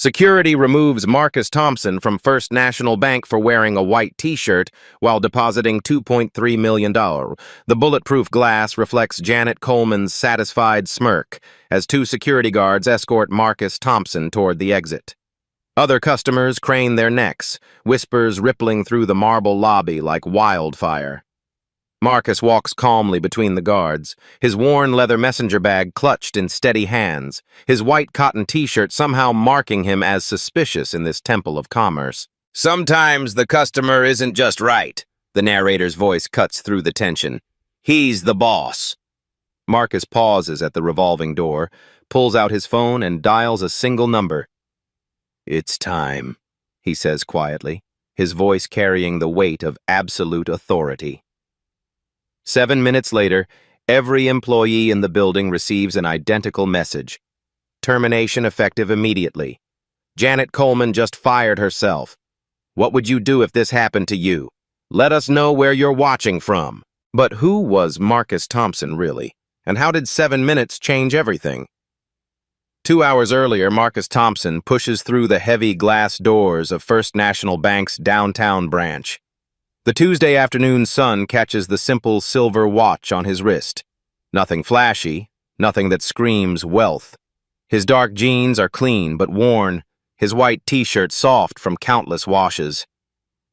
Security removes Marcus Thompson from First National Bank for wearing a white t-shirt while depositing $2.3 million. The bulletproof glass reflects Janet Coleman's satisfied smirk as two security guards escort Marcus Thompson toward the exit. Other customers crane their necks, whispers rippling through the marble lobby like wildfire. Marcus walks calmly between the guards, his worn leather messenger bag clutched in steady hands, his white cotton t-shirt somehow marking him as suspicious in this temple of commerce. "Sometimes the customer isn't just right," the narrator's voice cuts through the tension. "He's the boss." Marcus pauses at the revolving door, pulls out his phone and dials a single number. "It's time," he says quietly, his voice carrying the weight of absolute authority. 7 minutes later, every employee in the building receives an identical message. Termination effective immediately. Janet Coleman just fired herself. What would you do if this happened to you? Let us know where you're watching from. But who was Marcus Thompson really? And how did 7 minutes change everything? 2 hours earlier, Marcus Thompson pushes through the heavy glass doors of First National Bank's downtown branch. The Tuesday afternoon sun catches the simple silver watch on his wrist. Nothing flashy, nothing that screams wealth. His dark jeans are clean but worn, his white t-shirt soft from countless washes.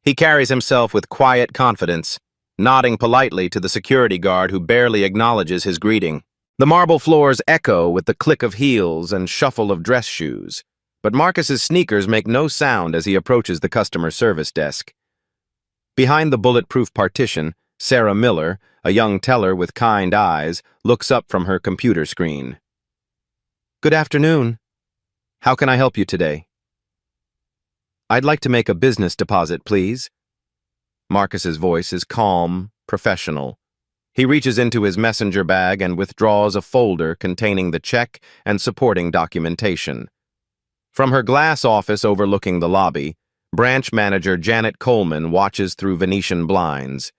He carries himself with quiet confidence, nodding politely to the security guard who barely acknowledges his greeting. The marble floors echo with the click of heels and shuffle of dress shoes, but Marcus's sneakers make no sound as he approaches the customer service desk. Behind the bulletproof partition, Sarah Miller, a young teller with kind eyes, looks up from her computer screen. "Good afternoon. How can I help you today?" "I'd like to make a business deposit, please." Marcus's voice is calm, professional. He reaches into his messenger bag and withdraws a folder containing the check and supporting documentation. From her glass office overlooking the lobby, branch manager Janet Coleman watches through Venetian blinds.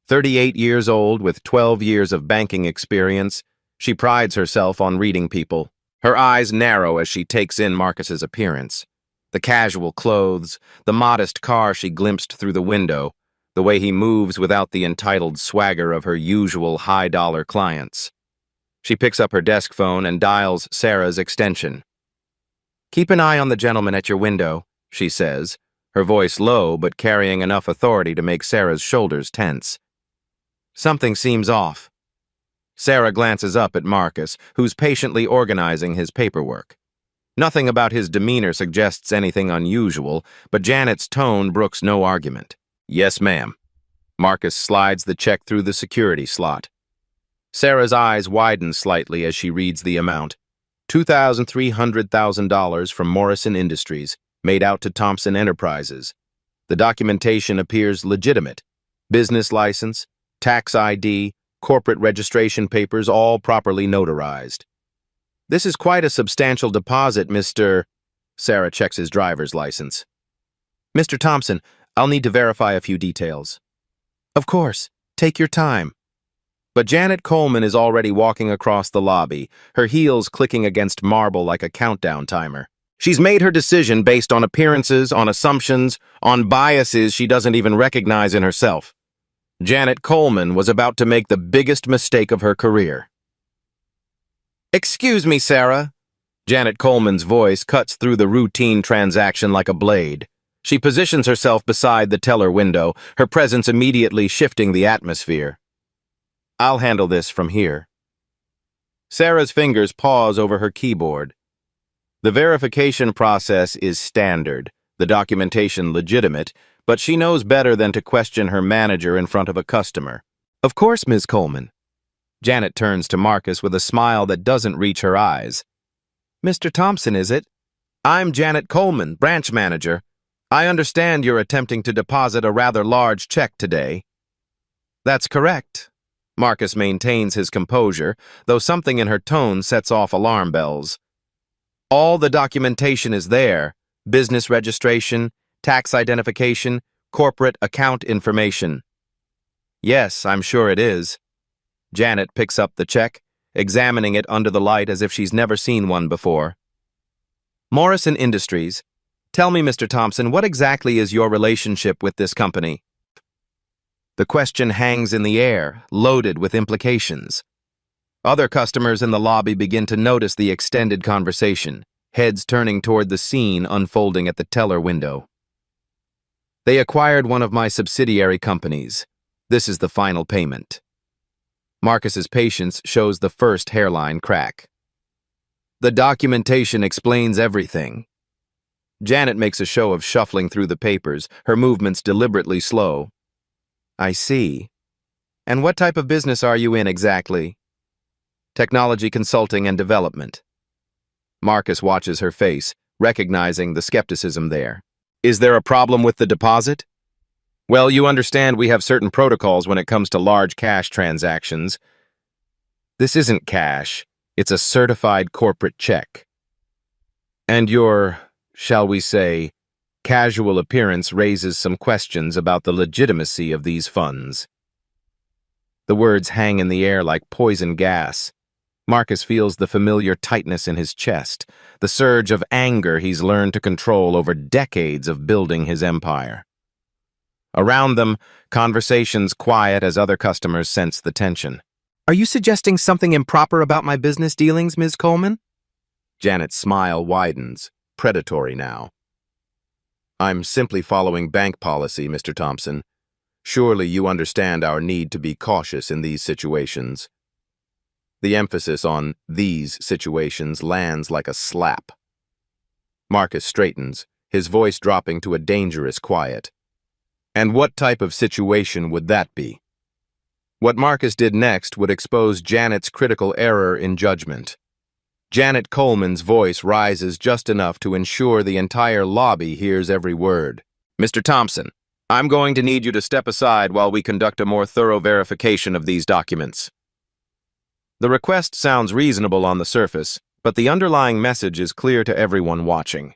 38 years old with 12 years of banking experience, she prides herself on reading people. Her eyes narrow as she takes in Marcus's appearance. The casual clothes, the modest car she glimpsed through the window, the way he moves without the entitled swagger of her usual high-dollar clients. She picks up her desk phone and dials Sarah's extension. "Keep an eye on the gentleman at your window," she says, her voice low but carrying enough authority to make Sarah's shoulders tense. Something seems off. Sarah glances up at Marcus, who's patiently organizing his paperwork. Nothing about his demeanor suggests anything unusual, but Janet's tone brooks no argument. "Yes, ma'am." Marcus slides the check through the security slot. Sarah's eyes widen slightly as she reads the amount. $2,300,000 from Morrison Industries, made out to Thompson Enterprises. The documentation appears legitimate. Business license, tax ID, corporate registration papers, all properly notarized. "This is quite a substantial deposit, Mr. Sarah checks his driver's license. "Mr. Thompson, I'll need to verify a few details." "Of course. Take your time." But Janet Coleman is already walking across the lobby, her heels clicking against marble like a countdown timer. She's made her decision based on appearances, on assumptions, on biases she doesn't even recognize in herself. Janet Coleman was about to make the biggest mistake of her career. "Excuse me, Sarah." Janet Coleman's voice cuts through the routine transaction like a blade. She positions herself beside the teller window, her presence immediately shifting the atmosphere. "I'll handle this from here." Sarah's fingers pause over her keyboard. The verification process is standard, the documentation legitimate, but she knows better than to question her manager in front of a customer. "Of course, Ms. Coleman." Janet turns to Marcus with a smile that doesn't reach her eyes. "Mr. Thompson, is it? I'm Janet Coleman, branch manager. I understand you're attempting to deposit a rather large check today." "That's correct." Marcus maintains his composure, though something in her tone sets off alarm bells. "All the documentation is there: business registration, tax identification, corporate account information." "Yes, I'm sure it is." Janet picks up the check, examining it under the light as if she's never seen one before. Morrison Industries. Tell me, Mr. Thompson, what exactly is your relationship with this company? The question hangs in the air, loaded with implications. Other customers in the lobby begin to notice the extended conversation, heads turning toward the scene unfolding at the teller window. They acquired one of my subsidiary companies. This is the final payment. Marcus's patience shows the first hairline crack. The documentation explains everything. Janet makes a show of shuffling through the papers, her movements deliberately slow. I see. And what type of business are you in exactly? Technology consulting and development. Marcus watches her face, recognizing the skepticism there. Is there a problem with the deposit? Well, you understand we have certain protocols when it comes to large cash transactions. This isn't cash. It's a certified corporate check. And your, shall we say, casual appearance raises some questions about the legitimacy of these funds. The words hang in the air like poison gas. Marcus feels the familiar tightness in his chest, the surge of anger he's learned to control over decades of building his empire. Around them, conversations quiet as other customers sense the tension. Are you suggesting something improper about my business dealings, Ms. Coleman? Janet's smile widens, predatory now. I'm simply following bank policy, Mr. Thompson. Surely you understand our need to be cautious in these situations. The emphasis on these situations lands like a slap. Marcus straightens, his voice dropping to a dangerous quiet. And what type of situation would that be? What Marcus did next would expose Janet's critical error in judgment. Janet Coleman's voice rises just enough to ensure the entire lobby hears every word. Mr. Thompson, I'm going to need you to step aside while we conduct a more thorough verification of these documents. The request sounds reasonable on the surface, but the underlying message is clear to everyone watching.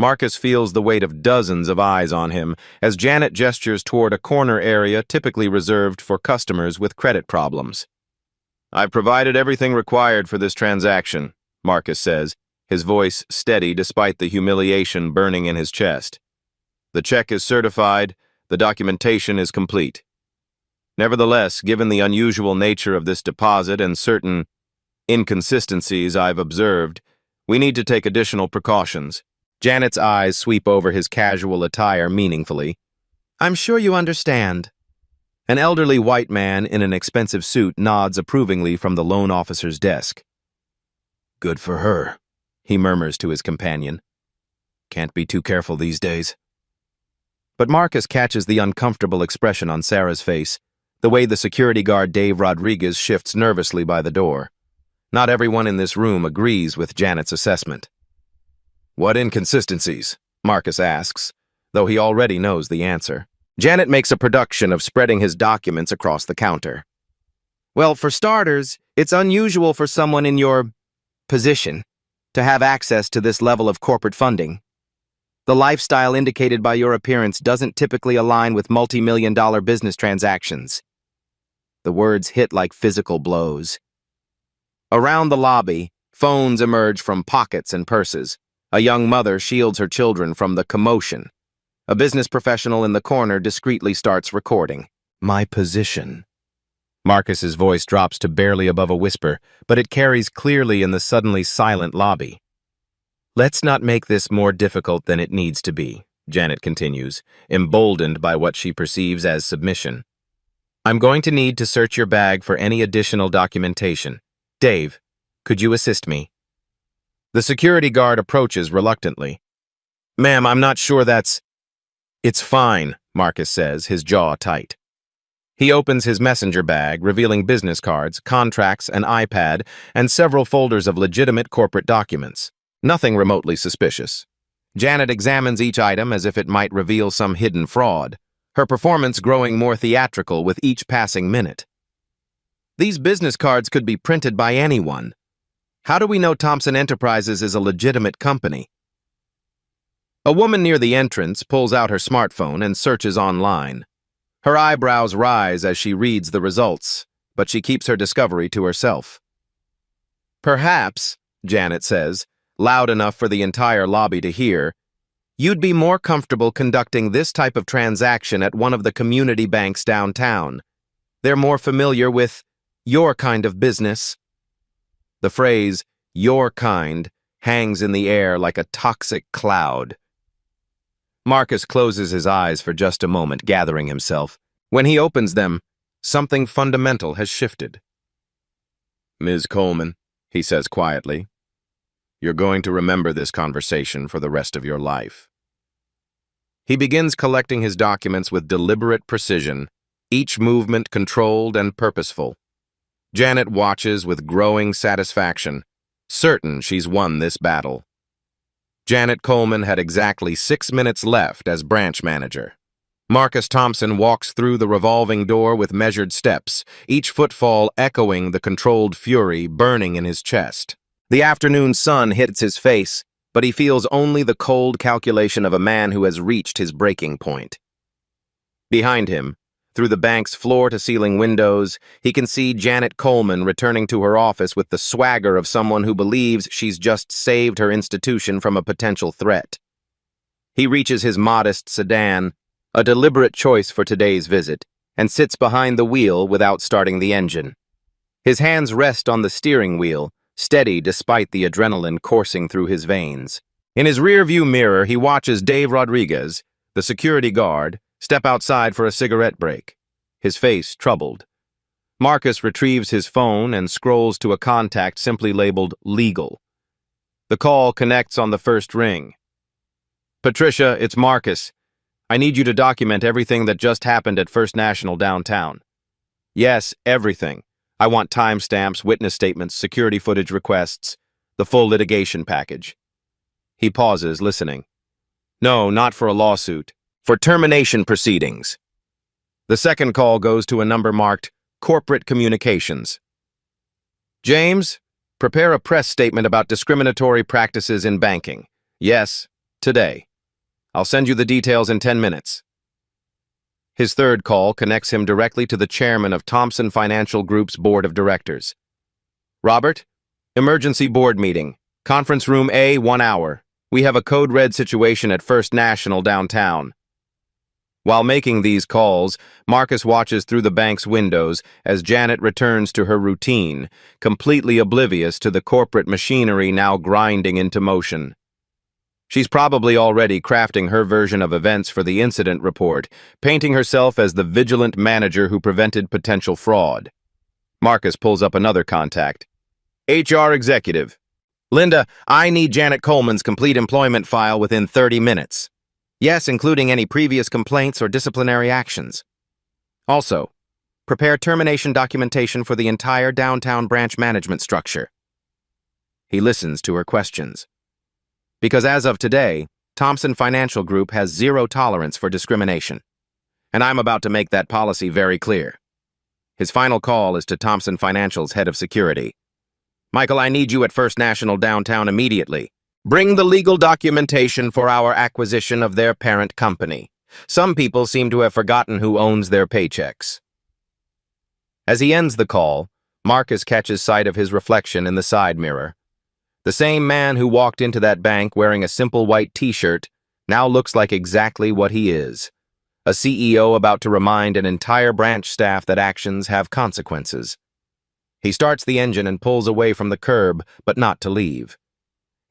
Marcus feels the weight of dozens of eyes on him as Janet gestures toward a corner area typically reserved for customers with credit problems. I've provided everything required for this transaction, Marcus says, his voice steady despite the humiliation burning in his chest. The check is certified, the documentation is complete. Nevertheless, given the unusual nature of this deposit and certain inconsistencies I've observed, we need to take additional precautions. Janet's eyes sweep over his casual attire meaningfully. I'm sure you understand. An elderly white man in an expensive suit nods approvingly from the loan officer's desk. Good for her, he murmurs to his companion. Can't be too careful these days. But Marcus catches the uncomfortable expression on Sarah's face, the way the security guard Dave Rodriguez shifts nervously by the door. Not everyone in this room agrees with Janet's assessment. What inconsistencies? Marcus asks, though he already knows the answer. Janet makes a production of spreading his documents across the counter. Well, for starters, it's unusual for someone in your position to have access to this level of corporate funding. The lifestyle indicated by your appearance doesn't typically align with multi-million-dollar business transactions. The words hit like physical blows. Around the lobby, phones emerge from pockets and purses. A young mother shields her children from the commotion. A business professional in the corner discreetly starts recording. My position. Marcus's voice drops to barely above a whisper, but it carries clearly in the suddenly silent lobby. Let's not make this more difficult than it needs to be, Janet continues, emboldened by what she perceives as submission. I'm going to need to search your bag for any additional documentation. Dave, could you assist me? The security guard approaches reluctantly. Ma'am, I'm not sure that's... It's fine, Marcus says, his jaw tight. He opens his messenger bag, revealing business cards, contracts, an iPad, and several folders of legitimate corporate documents. Nothing remotely suspicious. Janet examines each item as if it might reveal some hidden fraud, her performance growing more theatrical with each passing minute. These business cards could be printed by anyone. How do we know Thompson Enterprises is a legitimate company? A woman near the entrance pulls out her smartphone and searches online. Her eyebrows rise as she reads the results, but she keeps her discovery to herself. Perhaps, Janet says, loud enough for the entire lobby to hear, "You'd be more comfortable conducting this type of transaction at one of the community banks downtown. They're more familiar with your kind of business." The phrase, "your kind," hangs in the air like a toxic cloud. Marcus closes his eyes for just a moment, gathering himself. When he opens them, something fundamental has shifted. "Ms. Coleman," he says quietly, "you're going to remember this conversation for the rest of your life." He begins collecting his documents with deliberate precision, each movement controlled and purposeful. Janet watches with growing satisfaction, certain she's won this battle. Janet Coleman had exactly 6 minutes left as branch manager. Marcus Thompson walks through the revolving door with measured steps, each footfall echoing the controlled fury burning in his chest. The afternoon sun hits his face, but he feels only the cold calculation of a man who has reached his breaking point. Behind him, through the bank's floor-to-ceiling windows, he can see Janet Coleman returning to her office with the swagger of someone who believes she's just saved her institution from a potential threat. He reaches his modest sedan, a deliberate choice for today's visit, and sits behind the wheel without starting the engine. His hands rest on the steering wheel, steady despite the adrenaline coursing through his veins. In his rearview mirror, he watches Dave Rodriguez, the security guard, step outside for a cigarette break, his face troubled. Marcus retrieves his phone and scrolls to a contact simply labeled legal. The call connects on the first ring. "Patricia, it's Marcus. I need you to document everything that just happened at First National downtown." "Yes, everything. I want timestamps, witness statements, security footage requests, the full litigation package." He pauses, listening. "No, not for a lawsuit. For termination proceedings." The second call goes to a number marked Corporate Communications. "James, prepare a press statement about discriminatory practices in banking. Yes, today. I'll send you the details in 10 minutes. His third call connects him directly to the chairman of Thompson Financial Group's board of directors. "Robert, emergency board meeting. Conference room A, 1 hour. We have a code red situation at First National downtown." While making these calls, Marcus watches through the bank's windows as Janet returns to her routine, completely oblivious to the corporate machinery now grinding into motion. She's probably already crafting her version of events for the incident report, painting herself as the vigilant manager who prevented potential fraud. Marcus pulls up another contact. "HR executive. Linda, I need Janet Coleman's complete employment file within 30 minutes. Yes, including any previous complaints or disciplinary actions. Also, prepare termination documentation for the entire downtown branch management structure." He listens to her questions. Because as of today, Thompson Financial Group has zero tolerance for discrimination. And I'm about to make that policy very clear. His final call is to Thompson Financial's head of security. "Michael, I need you at First National downtown immediately. Bring the legal documentation for our acquisition of their parent company. Some people seem to have forgotten who owns their paychecks." As he ends the call, Marcus catches sight of his reflection in the side mirror. The same man who walked into that bank wearing a simple white t-shirt now looks like exactly what he is. A CEO about to remind an entire branch staff that actions have consequences. He starts the engine and pulls away from the curb, but not to leave.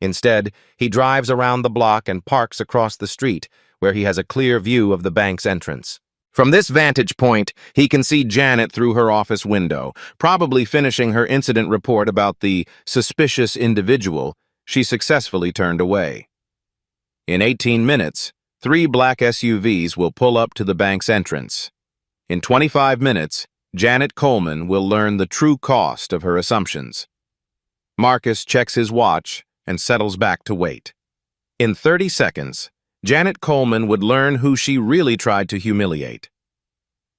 Instead, he drives around the block and parks across the street, where he has a clear view of the bank's entrance. From this vantage point, he can see Janet through her office window, probably finishing her incident report about the suspicious individual she successfully turned away. In 18 minutes, 3 black SUVs will pull up to the bank's entrance. In 25 minutes, Janet Coleman will learn the true cost of her assumptions. Marcus checks his watch and settles back to wait. In 30 seconds, Janet Coleman would learn who she really tried to humiliate.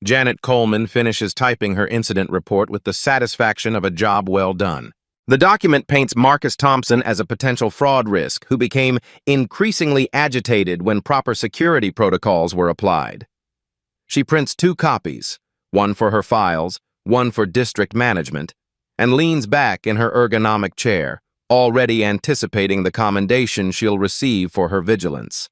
Janet Coleman finishes typing her incident report with the satisfaction of a job well done. The document paints Marcus Thompson as a potential fraud risk who became increasingly agitated when proper security protocols were applied. She prints 2 copies, one for her files, one for district management, and leans back in her ergonomic chair, already anticipating the commendation she'll receive for her vigilance.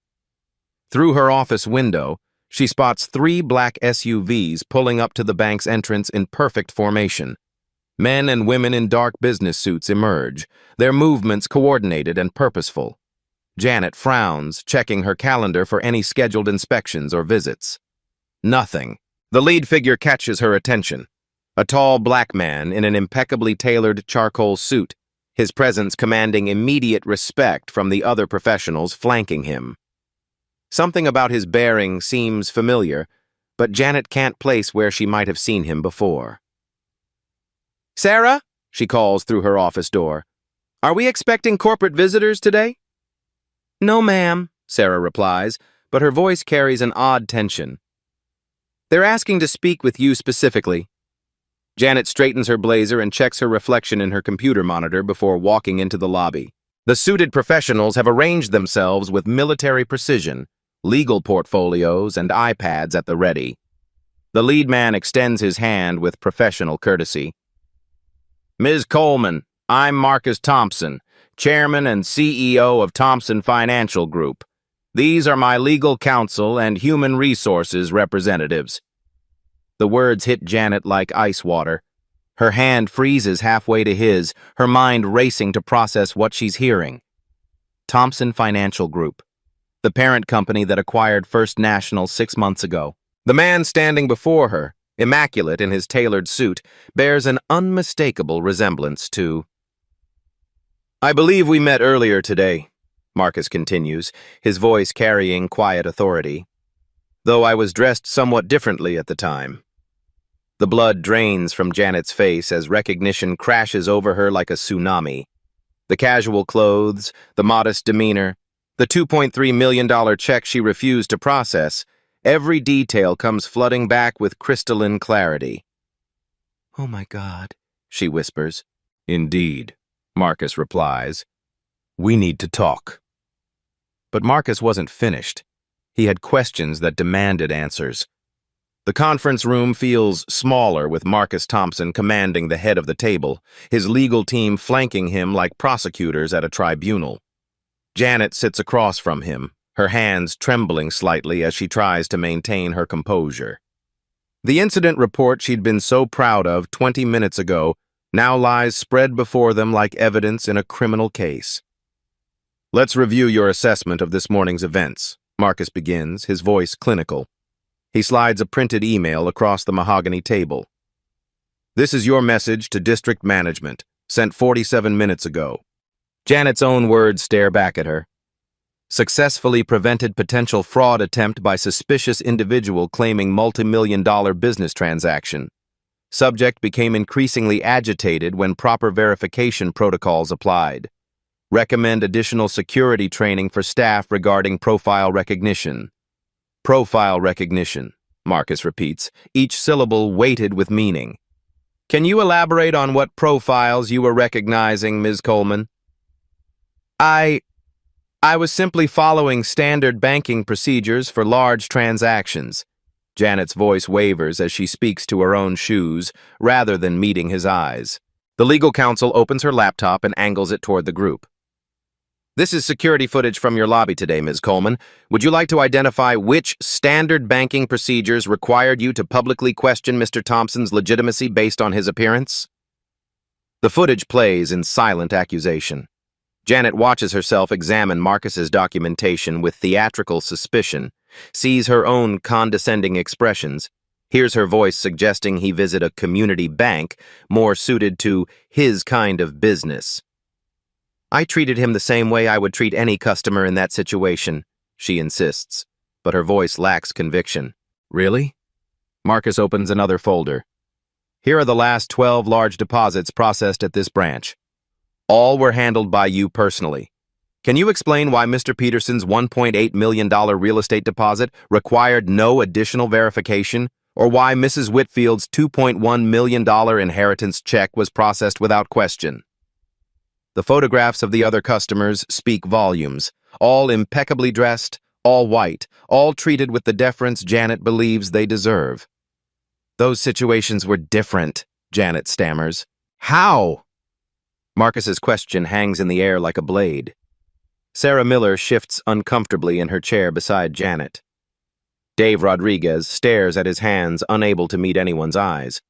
Through her office window, she spots 3 black SUVs pulling up to the bank's entrance in perfect formation. Men and women in dark business suits emerge, their movements coordinated and purposeful. Janet frowns, checking her calendar for any scheduled inspections or visits. Nothing. The lead figure catches her attention. A tall black man in an impeccably tailored charcoal suit, his presence commanding immediate respect from the other professionals flanking him. Something about his bearing seems familiar, but Janet can't place where she might have seen him before. "Sarah?" she calls through her office door. "Are we expecting corporate visitors today?" "No, ma'am," Sarah replies, but her voice carries an odd tension. "They're asking to speak with you specifically." Janet straightens her blazer and checks her reflection in her computer monitor before walking into the lobby. The suited professionals have arranged themselves with military precision, legal portfolios and iPads at the ready. The lead man extends his hand with professional courtesy. "Ms. Coleman, I'm Marcus Thompson, Chairman and CEO of Thompson Financial Group. These are my legal counsel and human resources representatives." The words hit Janet like ice water. Her hand freezes halfway to his, her mind racing to process what she's hearing. Thompson Financial Group, the parent company that acquired First National 6 months ago. The man standing before her, immaculate in his tailored suit, bears an unmistakable resemblance to... "I believe we met earlier today," Marcus continues, his voice carrying quiet authority, "though I was dressed somewhat differently at the time." The blood drains from Janet's face as recognition crashes over her like a tsunami. The casual clothes, the modest demeanor, the $2.3 million check she refused to process, every detail comes flooding back with crystalline clarity. "Oh my God," she whispers. "Indeed," Marcus replies. "We need to talk." But Marcus wasn't finished. He had questions that demanded answers. The conference room feels smaller with Marcus Thompson commanding the head of the table, his legal team flanking him like prosecutors at a tribunal. Janet sits across from him, her hands trembling slightly as she tries to maintain her composure. The incident report she'd been so proud of 20 minutes ago now lies spread before them like evidence in a criminal case. "Let's review your assessment of this morning's events," Marcus begins, his voice clinical. He slides a printed email across the mahogany table. "This is your message to district management, sent 47 minutes ago." Janet's own words stare back at her. "Successfully prevented potential fraud attempt by suspicious individual claiming multi-million-dollar business transaction. Subject became increasingly agitated when proper verification protocols applied. Recommend additional security training for staff regarding profile recognition." "Profile recognition," Marcus repeats, each syllable weighted with meaning. "Can you elaborate on what profiles you were recognizing, Ms. Coleman?" I was simply following standard banking procedures for large transactions." Janet's voice wavers as she speaks to her own shoes, rather than meeting his eyes. The legal counsel opens her laptop and angles it toward the group. "This is security footage from your lobby today, Ms. Coleman. Would you like to identify which standard banking procedures required you to publicly question Mr. Thompson's legitimacy based on his appearance?" The footage plays in silent accusation. Janet watches herself examine Marcus's documentation with theatrical suspicion, sees her own condescending expressions, hears her voice suggesting he visit a community bank more suited to his kind of business. "I treated him the same way I would treat any customer in that situation," she insists, but her voice lacks conviction. "Really?" Marcus opens another folder. "Here are the last 12 large deposits processed at this branch. All were handled by you personally. Can you explain why Mr. Peterson's $1.8 million real estate deposit required no additional verification, or why Mrs. Whitfield's $2.1 million inheritance check was processed without question?" The photographs of the other customers speak volumes, all impeccably dressed, all white, all treated with the deference Janet believes they deserve. "Those situations were different," Janet stammers. "How?" Marcus's question hangs in the air like a blade. Sarah Miller shifts uncomfortably in her chair beside Janet. Dave Rodriguez stares at his hands, unable to meet anyone's eyes.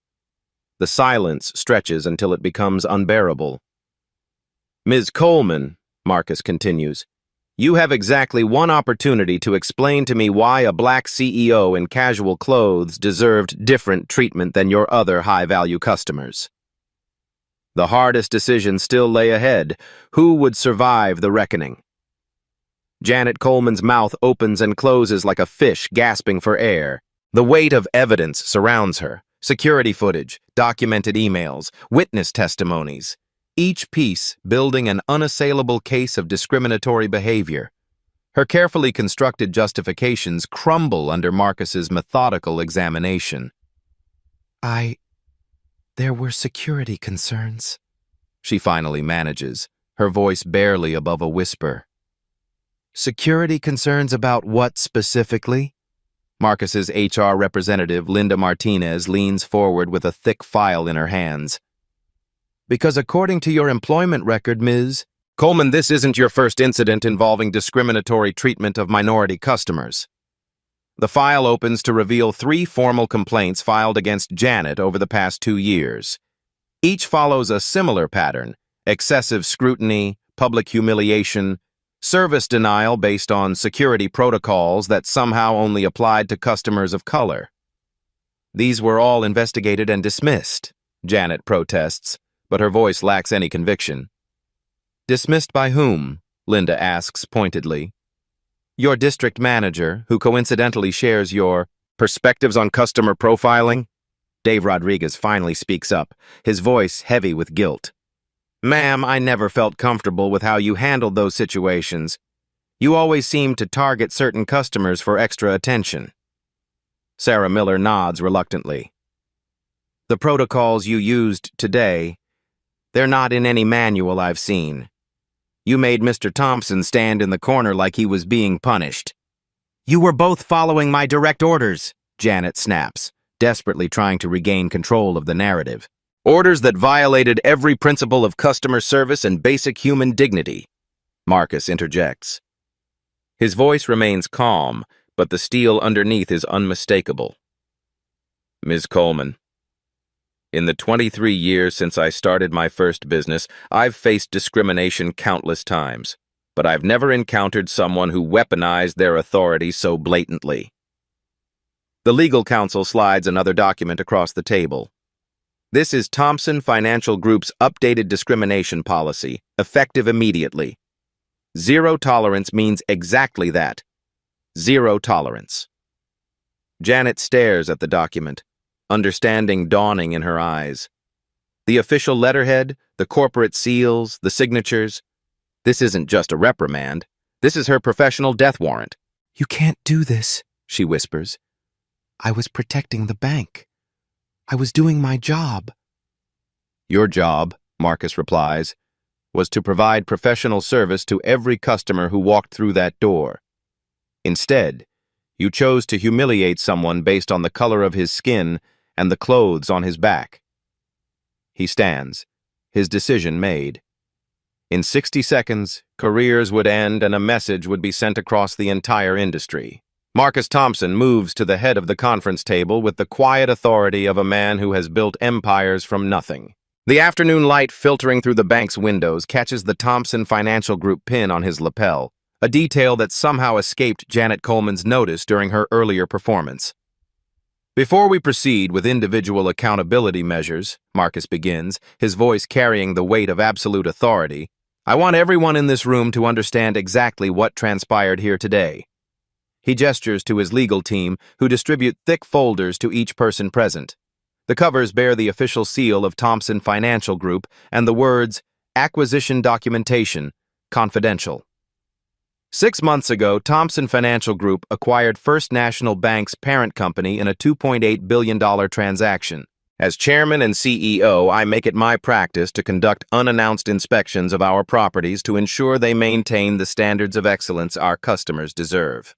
The silence stretches until it becomes unbearable. Ms. Coleman, Marcus continues, you have exactly one opportunity to explain to me why a black CEO in casual clothes deserved different treatment than your other high-value customers. The hardest decision still lay ahead. Who would survive the reckoning? Janet Coleman's mouth opens and closes like a fish gasping for air. The weight of evidence surrounds her. Security footage, documented emails, witness testimonies. Each piece building an unassailable case of discriminatory behavior. Her carefully constructed justifications crumble under Marcus's methodical examination. There were security concerns, she finally manages, her voice barely above a whisper. Security concerns about what specifically? Marcus's HR representative, Linda Martinez, leans forward with a thick file in her hands. Because according to your employment record, Ms. Coleman, this isn't your first incident involving discriminatory treatment of minority customers. The file opens to reveal 3 formal complaints filed against Janet over the past 2 years. Each follows a similar pattern: excessive scrutiny, public humiliation, service denial based on security protocols that somehow only applied to customers of color. These were all investigated and dismissed, Janet protests, but her voice lacks any conviction. Dismissed by whom? Linda asks pointedly. Your district manager, who coincidentally shares your perspectives on customer profiling? Dave Rodriguez finally speaks up, his voice heavy with guilt. Ma'am, I never felt comfortable with how you handled those situations. You always seemed to target certain customers for extra attention. Sarah Miller nods reluctantly. The protocols you used today, they're not in any manual I've seen. You made Mr. Thompson stand in the corner like he was being punished. You were both following my direct orders, Janet snaps, desperately trying to regain control of the narrative. Orders that violated every principle of customer service and basic human dignity, Marcus interjects. His voice remains calm, but the steel underneath is unmistakable. Ms. Coleman, in the 23 years since I started my first business, I've faced discrimination countless times, but I've never encountered someone who weaponized their authority so blatantly. The legal counsel slides another document across the table. This is Thompson Financial Group's updated discrimination policy, effective immediately. Zero tolerance means exactly that. Zero tolerance. Janet stares at the document, understanding dawning in her eyes. The official letterhead, the corporate seals, the signatures. This isn't just a reprimand. This is her professional death warrant. You can't do this, she whispers. I was protecting the bank. I was doing my job. Your job, Marcus replies, was to provide professional service to every customer who walked through that door. Instead, you chose to humiliate someone based on the color of his skin and the clothes on his back. He stands, his decision made. In 60 seconds, careers would end and a message would be sent across the entire industry. Marcus Thompson moves to the head of the conference table with the quiet authority of a man who has built empires from nothing. The afternoon light filtering through the bank's windows catches the Thompson Financial Group pin on his lapel, a detail that somehow escaped Janet Coleman's notice during her earlier performance. Before we proceed with individual accountability measures, Marcus begins, his voice carrying the weight of absolute authority, I want everyone in this room to understand exactly what transpired here today. He gestures to his legal team, who distribute thick folders to each person present. The covers bear the official seal of Thompson Financial Group and the words, Acquisition Documentation, Confidential. 6 months ago, Thompson Financial Group acquired First National Bank's parent company in a $2.8 billion transaction. As chairman and CEO, I make it my practice to conduct unannounced inspections of our properties to ensure they maintain the standards of excellence our customers deserve.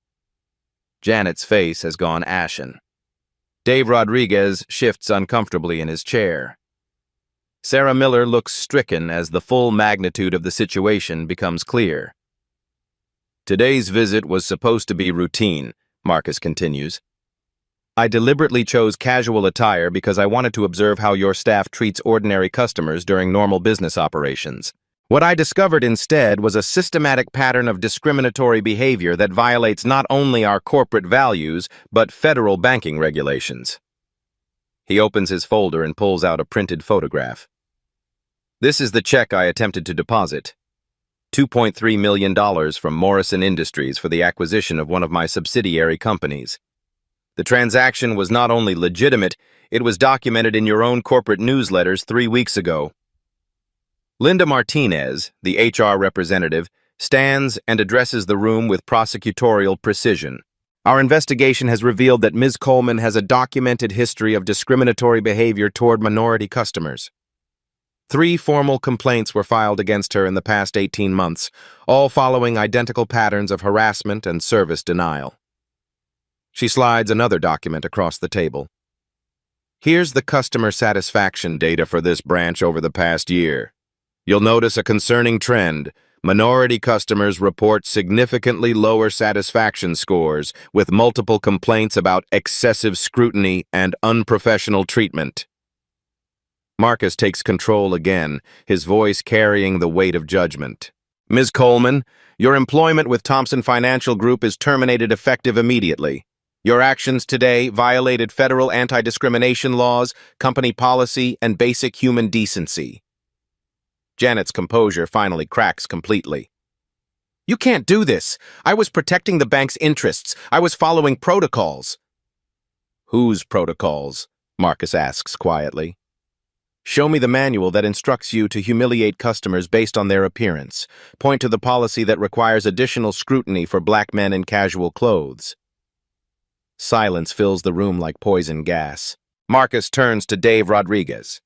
Janet's face has gone ashen. Dave Rodriguez shifts uncomfortably in his chair. Sarah Miller looks stricken as the full magnitude of the situation becomes clear. Today's visit was supposed to be routine, Marcus continues. I deliberately chose casual attire because I wanted to observe how your staff treats ordinary customers during normal business operations. What I discovered instead was a systematic pattern of discriminatory behavior that violates not only our corporate values, but federal banking regulations. He opens his folder and pulls out a printed photograph. This is the check I attempted to deposit. $2.3 million from Morrison Industries for the acquisition of one of my subsidiary companies. The transaction was not only legitimate, it was documented in your own corporate newsletters 3 weeks ago. Linda Martinez, the HR representative, stands and addresses the room with prosecutorial precision. Our investigation has revealed that Ms. Coleman has a documented history of discriminatory behavior toward minority customers. 3 formal complaints were filed against her in the past 18 months, all following identical patterns of harassment and service denial. She slides another document across the table. Here's the customer satisfaction data for this branch over the past year. You'll notice a concerning trend. Minority customers report significantly lower satisfaction scores, with multiple complaints about excessive scrutiny and unprofessional treatment. Marcus takes control again, his voice carrying the weight of judgment. Ms. Coleman, your employment with Thompson Financial Group is terminated effective immediately. Your actions today violated federal anti-discrimination laws, company policy, and basic human decency. Janet's composure finally cracks completely. You can't do this. I was protecting the bank's interests. I was following protocols. Whose protocols? Marcus asks quietly. Show me the manual that instructs you to humiliate customers based on their appearance. Point to the policy that requires additional scrutiny for black men in casual clothes. Silence fills the room like poison gas. Marcus turns to Dave Rodriguez.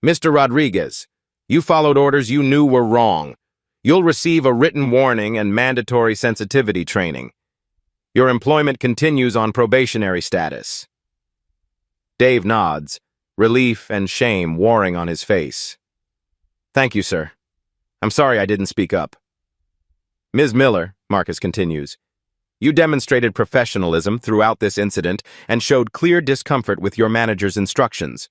Mr. Rodriguez, you followed orders you knew were wrong. You'll receive a written warning and mandatory sensitivity training. Your employment continues on probationary status. Dave nods, relief and shame warring on his face. Thank you, sir. I'm sorry I didn't speak up. Ms. Miller, Marcus continues, you demonstrated professionalism throughout this incident and showed clear discomfort with your manager's instructions.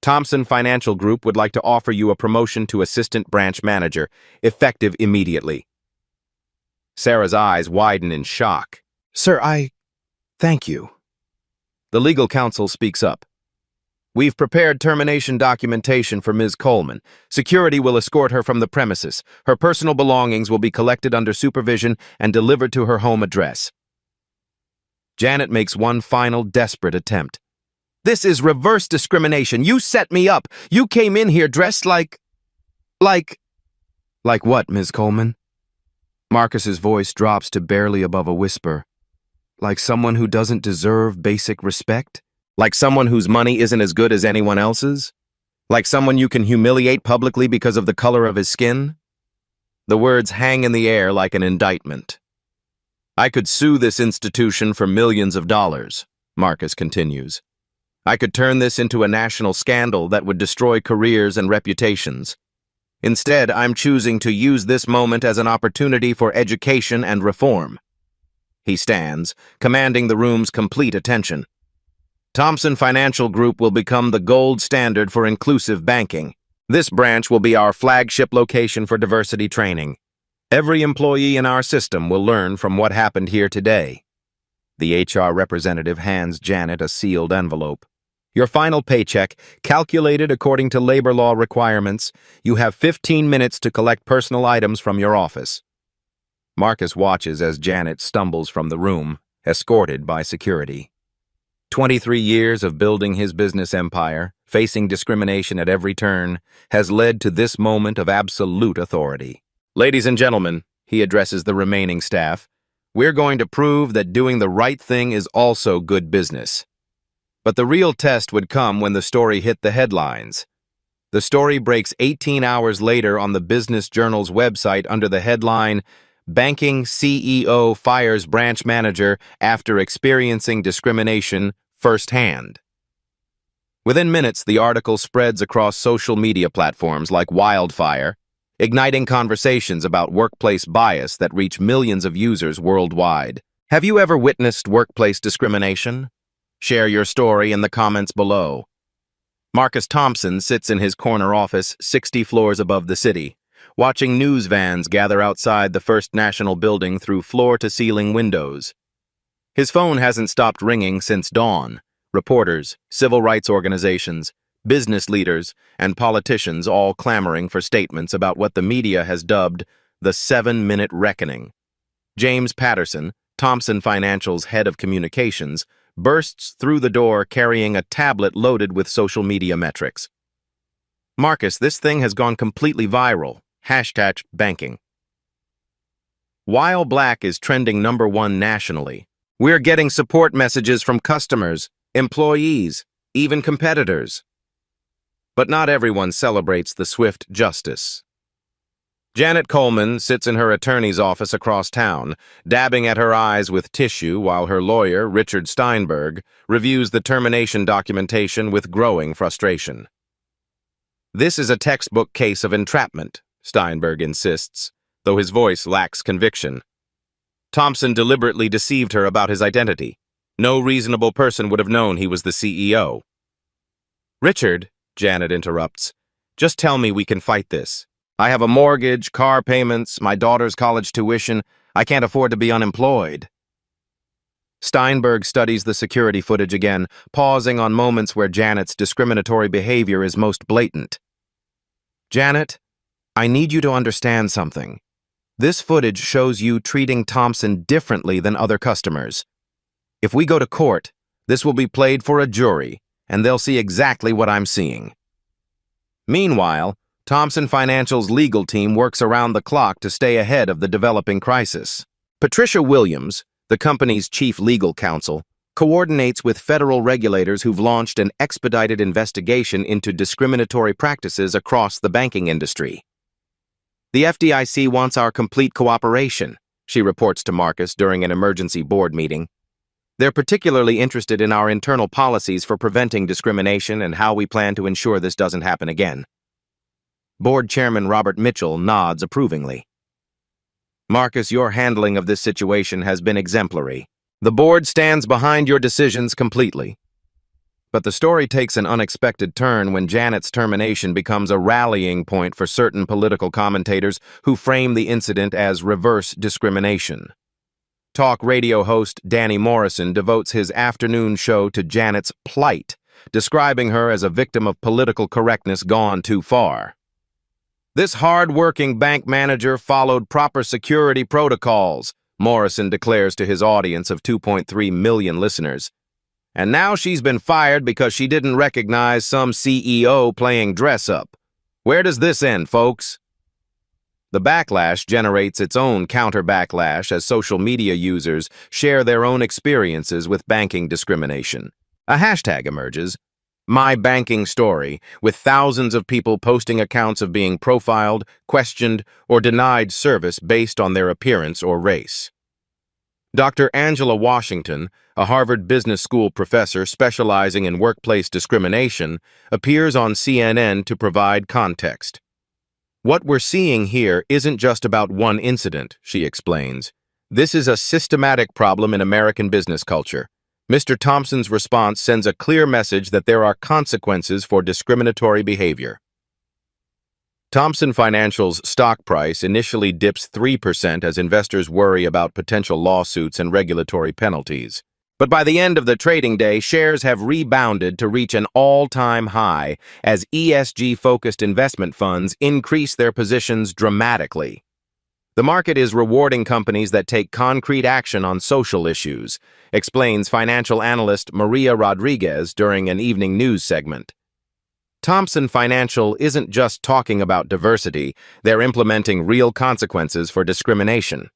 Thompson Financial Group would like to offer you a promotion to assistant branch manager, effective immediately. Sarah's eyes widen in shock. Sir, thank you. The legal counsel speaks up. We've prepared termination documentation for Ms. Coleman. Security will escort her from the premises. Her personal belongings will be collected under supervision and delivered to her home address. Janet makes one final desperate attempt. This is reverse discrimination. You set me up. You came in here dressed like what, Ms. Coleman? Marcus's voice drops to barely above a whisper. Like someone who doesn't deserve basic respect? Like someone whose money isn't as good as anyone else's? Like someone you can humiliate publicly because of the color of his skin? The words hang in the air like an indictment. I could sue this institution for millions of dollars, Marcus continues. I could turn this into a national scandal that would destroy careers and reputations. Instead, I'm choosing to use this moment as an opportunity for education and reform. He stands, commanding the room's complete attention. Thompson Financial Group will become the gold standard for inclusive banking. This branch will be our flagship location for diversity training. Every employee in our system will learn from what happened here today. The HR representative hands Janet a sealed envelope. Your final paycheck, calculated according to labor law requirements. You have 15 minutes to collect personal items from your office. Marcus watches as Janet stumbles from the room, escorted by security. 23 years of building his business empire, facing discrimination at every turn, has led to this moment of absolute authority. Ladies and gentlemen, he addresses the remaining staff, we're going to prove that doing the right thing is also good business. But the real test would come when the story hit the headlines. The story breaks 18 hours later on the Business Journal's website under the headline, Banking CEO Fires Branch Manager After Experiencing Discrimination Firsthand. Within minutes, the article spreads across social media platforms like wildfire, igniting conversations about workplace bias that reach millions of users worldwide. Have you ever witnessed workplace discrimination? Share your story in the comments below. Marcus Thompson sits in his corner office 60 floors above the city, watching news vans gather outside the First National Building through floor-to-ceiling windows. His phone hasn't stopped ringing since dawn. Reporters, civil rights organizations, business leaders, and politicians all clamoring for statements about what the media has dubbed the 7-minute reckoning. James Patterson, Thomson Financial's head of communications, bursts through the door carrying a tablet loaded with social media metrics. Marcus, this thing has gone completely viral. #banking. While black is trending #1 nationally, we're getting support messages from customers, employees, even competitors. But not everyone celebrates the swift justice. Janet Coleman sits in her attorney's office across town, dabbing at her eyes with tissue while her lawyer, Richard Steinberg, reviews the termination documentation with growing frustration. This is a textbook case of entrapment, Steinberg insists, though his voice lacks conviction. Thompson deliberately deceived her about his identity. No reasonable person would have known he was the CEO. Richard, Janet interrupts, just tell me we can fight this. I have a mortgage, car payments, my daughter's college tuition. I can't afford to be unemployed. Steinberg studies the security footage again, pausing on moments where Janet's discriminatory behavior is most blatant. Janet, I need you to understand something. This footage shows you treating Thompson differently than other customers. If we go to court, this will be played for a jury, and they'll see exactly what I'm seeing. Meanwhile, Thomson Financial's legal team works around the clock to stay ahead of the developing crisis. Patricia Williams, the company's chief legal counsel, coordinates with federal regulators who've launched an expedited investigation into discriminatory practices across the banking industry. The FDIC wants our complete cooperation, she reports to Marcus during an emergency board meeting. They're particularly interested in our internal policies for preventing discrimination and how we plan to ensure this doesn't happen again. Board Chairman Robert Mitchell nods approvingly. Marcus, your handling of this situation has been exemplary. The board stands behind your decisions completely. But the story takes an unexpected turn when Janet's termination becomes a rallying point for certain political commentators who frame the incident as reverse discrimination. Talk radio host Danny Morrison devotes his afternoon show to Janet's plight, describing her as a victim of political correctness gone too far. This hard-working bank manager followed proper security protocols, Morrison declares to his audience of 2.3 million listeners. And now she's been fired because she didn't recognize some CEO playing dress-up. Where does this end, folks? The backlash generates its own counter-backlash as social media users share their own experiences with banking discrimination. A hashtag emerges, #MyBankingStory, with thousands of people posting accounts of being profiled, questioned, or denied service based on their appearance or race. Dr. Angela Washington, a Harvard Business School professor specializing in workplace discrimination, appears on CNN to provide context. What we're seeing here isn't just about one incident, she explains. This is a systematic problem in American business culture. Mr. Thompson's response sends a clear message that there are consequences for discriminatory behavior. Thomson Financial's stock price initially dips 3% as investors worry about potential lawsuits and regulatory penalties. But by the end of the trading day, shares have rebounded to reach an all-time high as ESG-focused investment funds increase their positions dramatically. The market is rewarding companies that take concrete action on social issues, explains financial analyst Maria Rodriguez during an evening news segment. Thomson Financial isn't just talking about diversity, they're implementing real consequences for discrimination.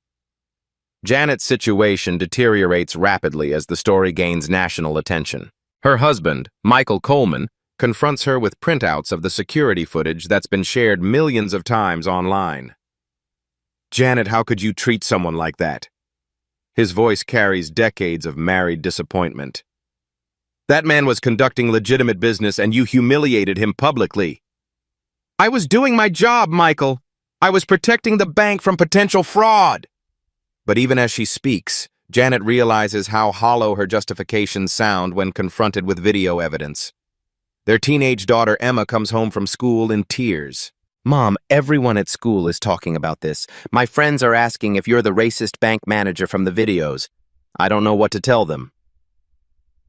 Janet's situation deteriorates rapidly as the story gains national attention. Her husband, Michael Coleman, confronts her with printouts of the security footage that's been shared millions of times online. Janet, how could you treat someone like that? His voice carries decades of married disappointment. That man was conducting legitimate business and you humiliated him publicly. I was doing my job, Michael. I was protecting the bank from potential fraud. But even as she speaks, Janet realizes how hollow her justifications sound when confronted with video evidence. Their teenage daughter Emma comes home from school in tears. Mom, everyone at school is talking about this. My friends are asking if you're the racist bank manager from the videos. I don't know what to tell them.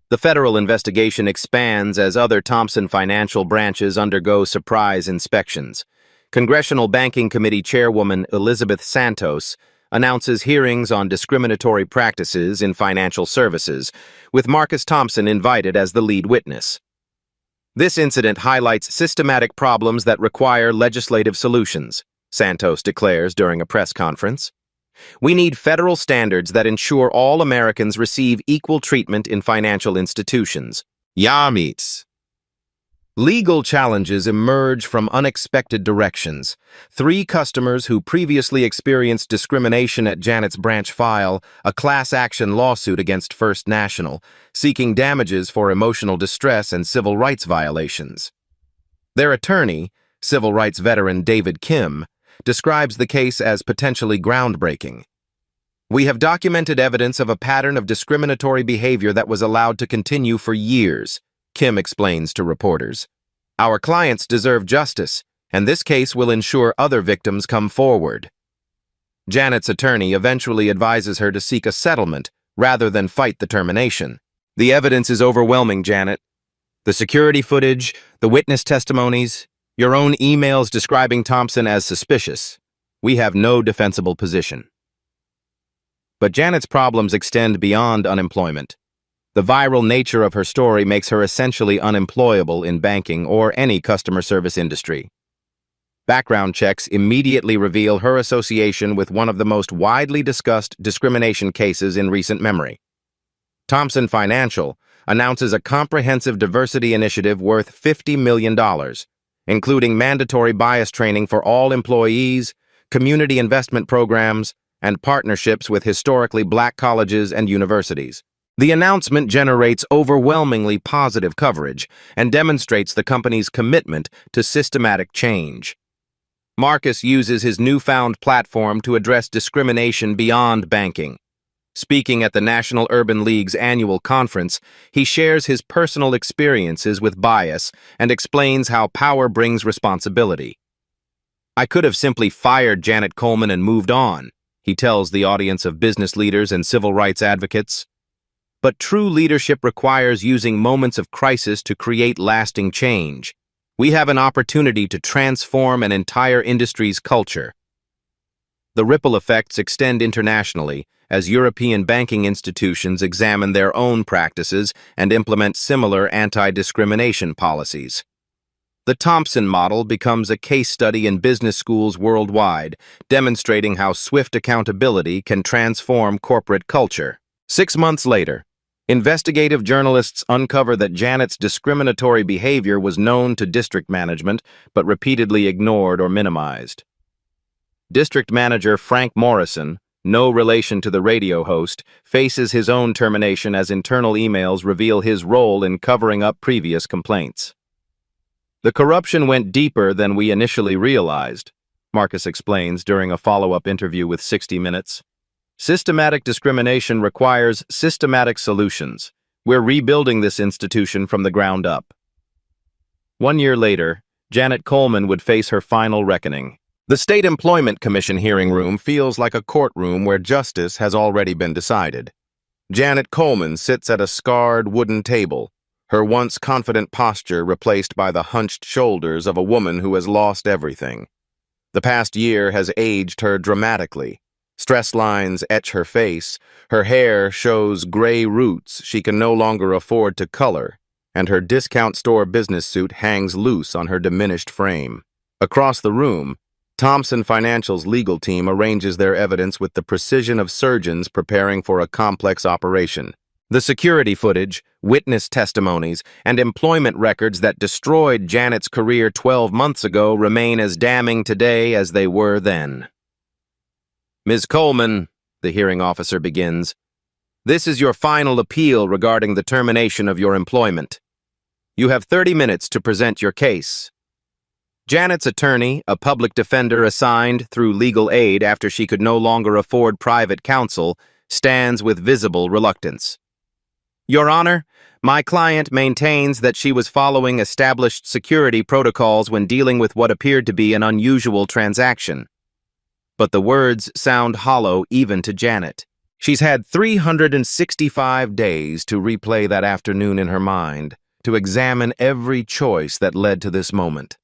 The federal investigation expands as other Thompson financial branches undergo surprise inspections. Congressional Banking Committee Chairwoman Elizabeth Santos announces hearings on discriminatory practices in financial services, with Marcus Thompson invited as the lead witness. This incident highlights systematic problems that require legislative solutions, Santos declares during a press conference. We need federal standards that ensure all Americans receive equal treatment in financial institutions. Yameets. Legal challenges emerge from unexpected directions. 3 customers who previously experienced discrimination at Janet's branch file a class action lawsuit against First National, seeking damages for emotional distress and civil rights violations. Their attorney, civil rights veteran David Kim, describes the case as potentially groundbreaking. We have documented evidence of a pattern of discriminatory behavior that was allowed to continue for years, Kim explains to reporters. Our clients deserve justice, and this case will ensure other victims come forward. Janet's attorney eventually advises her to seek a settlement rather than fight the termination. The evidence is overwhelming, Janet. The security footage, the witness testimonies, your own emails describing Thompson as suspicious. We have no defensible position. But Janet's problems extend beyond unemployment. The viral nature of her story makes her essentially unemployable in banking or any customer service industry. Background checks immediately reveal her association with one of the most widely discussed discrimination cases in recent memory. Thompson Financial announces a comprehensive diversity initiative worth $50 million, including mandatory bias training for all employees, community investment programs, and partnerships with historically black colleges and universities. The announcement generates overwhelmingly positive coverage and demonstrates the company's commitment to systematic change. Marcus uses his newfound platform to address discrimination beyond banking. Speaking at the National Urban League's annual conference, he shares his personal experiences with bias and explains how power brings responsibility. I could have simply fired Janet Coleman and moved on, he tells the audience of business leaders and civil rights advocates. But true leadership requires using moments of crisis to create lasting change. We have an opportunity to transform an entire industry's culture. The ripple effects extend internationally as European banking institutions examine their own practices and implement similar anti-discrimination policies. The Thompson model becomes a case study in business schools worldwide, demonstrating how swift accountability can transform corporate culture. 6 months later, investigative journalists uncover that Janet's discriminatory behavior was known to district management but repeatedly ignored or minimized. District Manager Frank Morrison, no relation to the radio host, faces his own termination as internal emails reveal his role in covering up previous complaints. The corruption went deeper than we initially realized, Marcus explains during a follow-up interview with 60 Minutes. Systematic discrimination requires systematic solutions. We're rebuilding this institution from the ground up. 1 year later, Janet Coleman would face her final reckoning. The State Employment Commission hearing room feels like a courtroom where justice has already been decided. Janet Coleman sits at a scarred wooden table, her once confident posture replaced by the hunched shoulders of a woman who has lost everything. The past year has aged her dramatically. Stress lines etch her face, her hair shows gray roots she can no longer afford to color, and her discount store business suit hangs loose on her diminished frame. Across the room, Thompson Financial's legal team arranges their evidence with the precision of surgeons preparing for a complex operation. The security footage, witness testimonies, and employment records that destroyed Janet's career 12 months ago remain as damning today as they were then. Ms. Coleman, the hearing officer begins, This is your final appeal regarding the termination of your employment. You have 30 minutes to present your case. Janet's attorney, a public defender assigned through legal aid after she could no longer afford private counsel, stands with visible reluctance. Your Honor, my client maintains that she was following established security protocols when dealing with what appeared to be an unusual transaction. But the words sound hollow even to Janet. She's had 365 days to replay that afternoon in her mind, to examine every choice that led to this moment.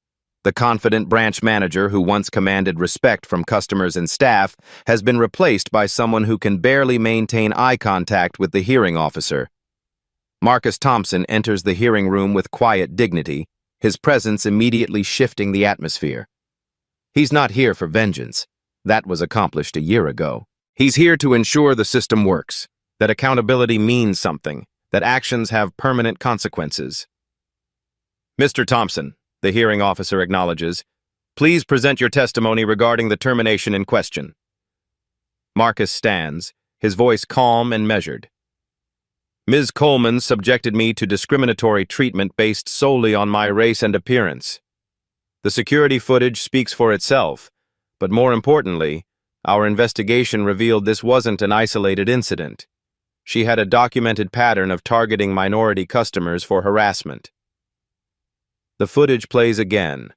The confident branch manager who once commanded respect from customers and staff has been replaced by someone who can barely maintain eye contact with the hearing officer. Marcus Thompson enters the hearing room with quiet dignity, his presence immediately shifting the atmosphere. He's not here for vengeance. That was accomplished a year ago. He's here to ensure the system works, that accountability means something, that actions have permanent consequences. Mr. Thompson, the hearing officer acknowledges, please present your testimony regarding the termination in question. Marcus stands, his voice calm and measured. Ms. Coleman subjected me to discriminatory treatment based solely on my race and appearance. The security footage speaks for itself, but more importantly, our investigation revealed this wasn't an isolated incident. She had a documented pattern of targeting minority customers for harassment. The footage plays again,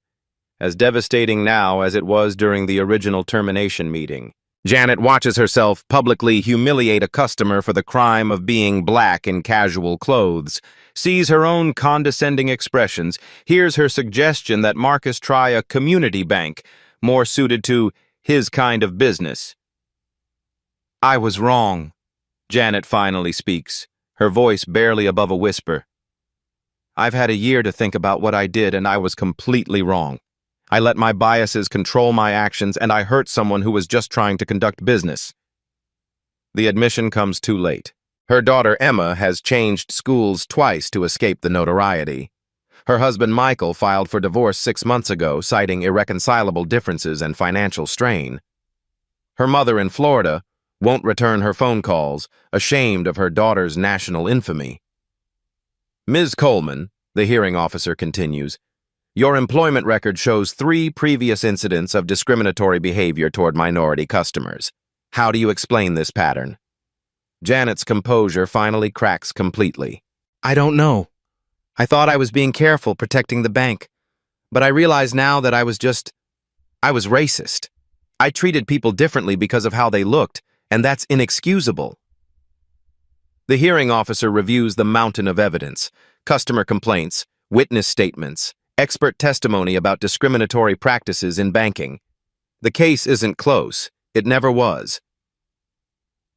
as devastating now as it was during the original termination meeting. Janet watches herself publicly humiliate a customer for the crime of being black in casual clothes, sees her own condescending expressions, hears her suggestion that Marcus try a community bank, more suited to his kind of business. I was wrong, Janet finally speaks, her voice barely above a whisper. I've had a year to think about what I did, and I was completely wrong. I let my biases control my actions, and I hurt someone who was just trying to conduct business. The admission comes too late. Her daughter Emma has changed schools twice to escape the notoriety. Her husband Michael filed for divorce 6 months ago, citing irreconcilable differences and financial strain. Her mother in Florida won't return her phone calls, ashamed of her daughter's national infamy. Ms. Coleman, the hearing officer continues, your employment record shows 3 previous incidents of discriminatory behavior toward minority customers. How do you explain this pattern? Janet's composure finally cracks completely. I don't know. I thought I was being careful protecting the bank, but I realize now that I was racist. I treated people differently because of how they looked, and that's inexcusable. The hearing officer reviews the mountain of evidence, customer complaints, witness statements, expert testimony about discriminatory practices in banking. The case isn't close. It never was.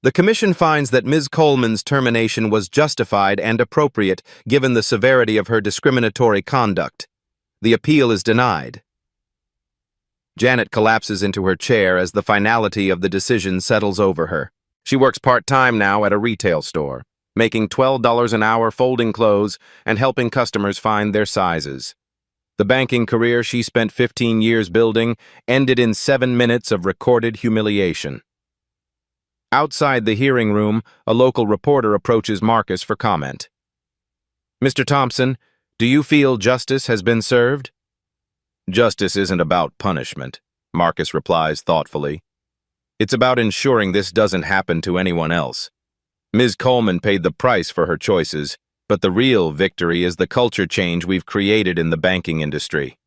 The commission finds that Ms. Coleman's termination was justified and appropriate given the severity of her discriminatory conduct. The appeal is denied. Janet collapses into her chair as the finality of the decision settles over her. She works part-time now at a retail store, making $12 an hour folding clothes and helping customers find their sizes. The banking career she spent 15 years building ended in 7 minutes of recorded humiliation. Outside the hearing room, a local reporter approaches Marcus for comment. Mr. Thompson, do you feel justice has been served? Justice isn't about punishment, Marcus replies thoughtfully. It's about ensuring this doesn't happen to anyone else. Ms. Coleman paid the price for her choices, but the real victory is the culture change we've created in the banking industry.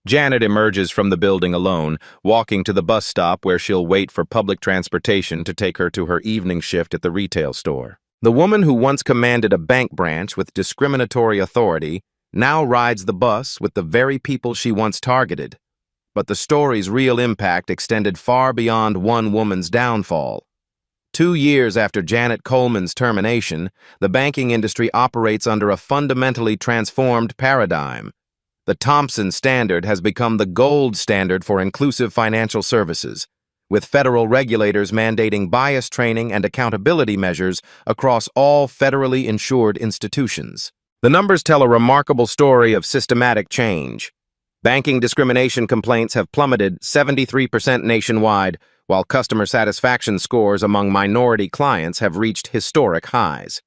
Janet emerges from the building alone, walking to the bus stop where she'll wait for public transportation to take her to her evening shift at the retail store. The woman who once commanded a bank branch with discriminatory authority now rides the bus with the very people she once targeted. But the story's real impact extended far beyond one woman's downfall. 2 years after Janet Coleman's termination, the banking industry operates under a fundamentally transformed paradigm. The Thompson Standard has become the gold standard for inclusive financial services, with federal regulators mandating bias training and accountability measures across all federally insured institutions. The numbers tell a remarkable story of systematic change. Banking discrimination complaints have plummeted 73% nationwide, while customer satisfaction scores among minority clients have reached historic highs.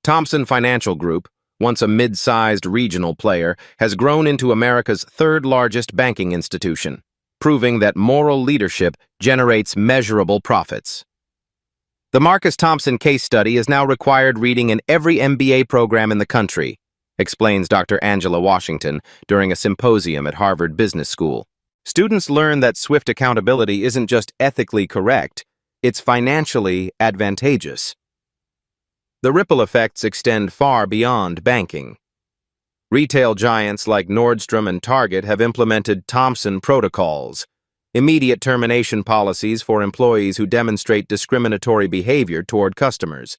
Thomson Financial Group, once a mid-sized regional player, has grown into America's third-largest banking institution, proving that moral leadership generates measurable profits. The Marcus Thompson case study is now required reading in every MBA program in the country, explains Dr. Angela Washington during a symposium at Harvard Business School. Students learn that swift accountability isn't just ethically correct, it's financially advantageous. The ripple effects extend far beyond banking. Retail giants like Nordstrom and Target have implemented Thompson protocols, immediate termination policies for employees who demonstrate discriminatory behavior toward customers.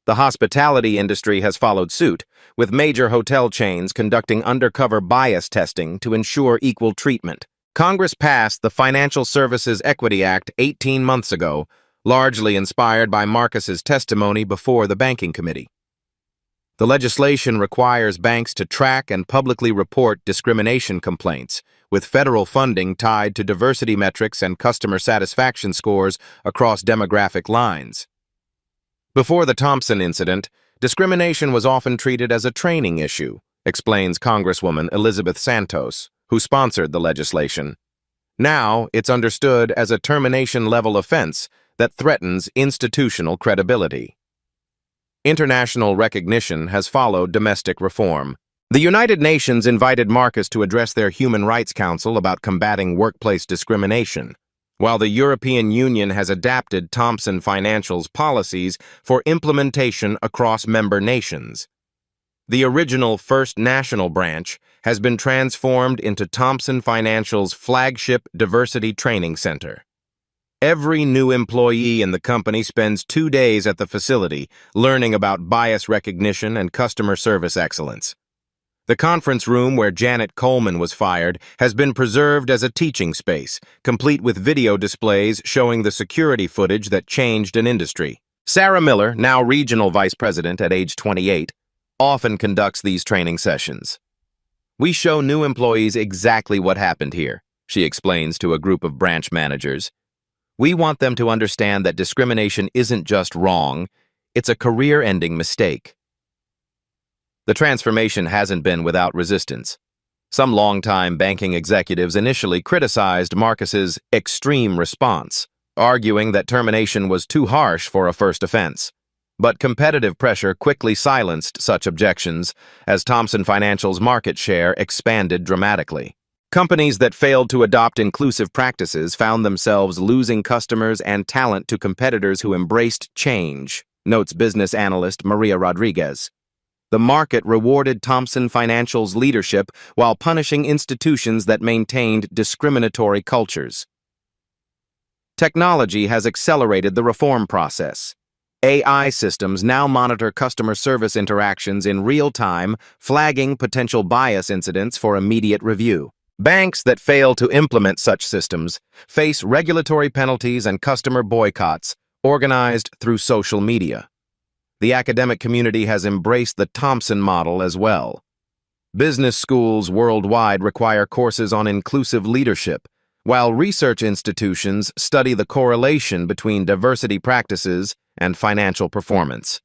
The hospitality industry has followed suit, with major hotel chains conducting undercover bias testing to ensure equal treatment. Congress passed the Financial Services Equity Act 18 months ago, largely inspired by Marcus's testimony before the Banking Committee. The legislation requires banks to track and publicly report discrimination complaints, with federal funding tied to diversity metrics and customer satisfaction scores across demographic lines. Before the Thompson incident, discrimination was often treated as a training issue, explains Congresswoman Elizabeth Santos, who sponsored the legislation. Now, it's understood as a termination-level offense that threatens institutional credibility. International recognition has followed domestic reform. The United Nations invited Marcus to address their Human Rights Council about combating workplace discrimination, while the European Union has adapted Thomson Financial's policies for implementation across member nations. The original First National branch has been transformed into Thomson Financial's flagship diversity training center. Every new employee in the company spends 2 days at the facility learning about bias recognition and customer service excellence. The conference room where Janet Coleman was fired has been preserved as a teaching space, complete with video displays showing the security footage that changed an industry. Sarah Miller, now regional vice president at age 28, often conducts these training sessions. "We show new employees exactly what happened here," she explains to a group of branch managers. "We want them to understand that discrimination isn't just wrong, it's a career-ending mistake." The transformation hasn't been without resistance. Some longtime banking executives initially criticized Marcus's extreme response, arguing that termination was too harsh for a first offense. But competitive pressure quickly silenced such objections as Thomson Financial's market share expanded dramatically. Companies that failed to adopt inclusive practices found themselves losing customers and talent to competitors who embraced change, notes business analyst Maria Rodriguez. The market rewarded Thomson Financial's leadership while punishing institutions that maintained discriminatory cultures. Technology has accelerated the reform process. AI systems now monitor customer service interactions in real time, flagging potential bias incidents for immediate review. Banks that fail to implement such systems face regulatory penalties and customer boycotts organized through social media. The academic community has embraced the Thompson model as well. Business schools worldwide require courses on inclusive leadership, while research institutions study the correlation between diversity practices and financial performance.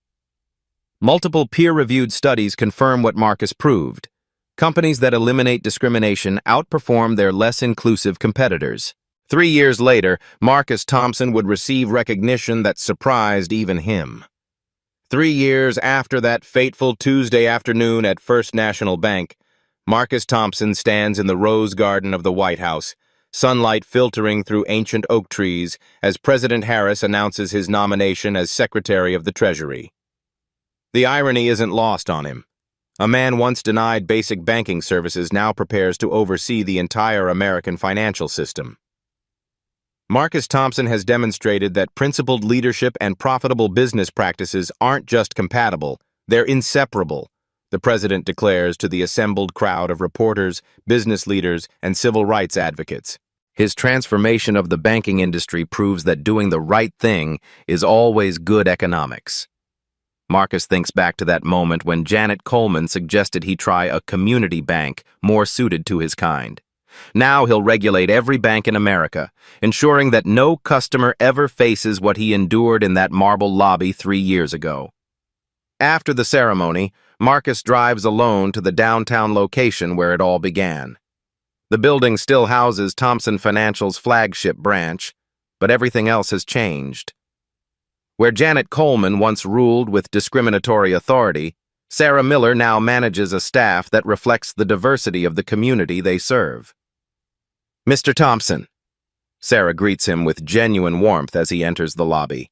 Multiple peer-reviewed studies confirm what Marcus proved. Companies that eliminate discrimination outperform their less inclusive competitors. 3 years later, Marcus Thompson would receive recognition that surprised even him. 3 years after that fateful Tuesday afternoon at First National Bank, Marcus Thompson stands in the rose garden of the White House, sunlight filtering through ancient oak trees as President Harris announces his nomination as Secretary of the Treasury. The irony isn't lost on him. A man once denied basic banking services now prepares to oversee the entire American financial system. Marcus Thompson has demonstrated that principled leadership and profitable business practices aren't just compatible, they're inseparable, the president declares to the assembled crowd of reporters, business leaders, and civil rights advocates. His transformation of the banking industry proves that doing the right thing is always good economics. Marcus thinks back to that moment when Janet Coleman suggested he try a community bank more suited to his kind. Now he'll regulate every bank in America, ensuring that no customer ever faces what he endured in that marble lobby 3 years ago. After the ceremony, Marcus drives alone to the downtown location where it all began. The building still houses Thompson Financial's flagship branch, but everything else has changed. Where Janet Coleman once ruled with discriminatory authority, Sarah Miller now manages a staff that reflects the diversity of the community they serve. "Mr. Thompson." Sarah greets him with genuine warmth as he enters the lobby.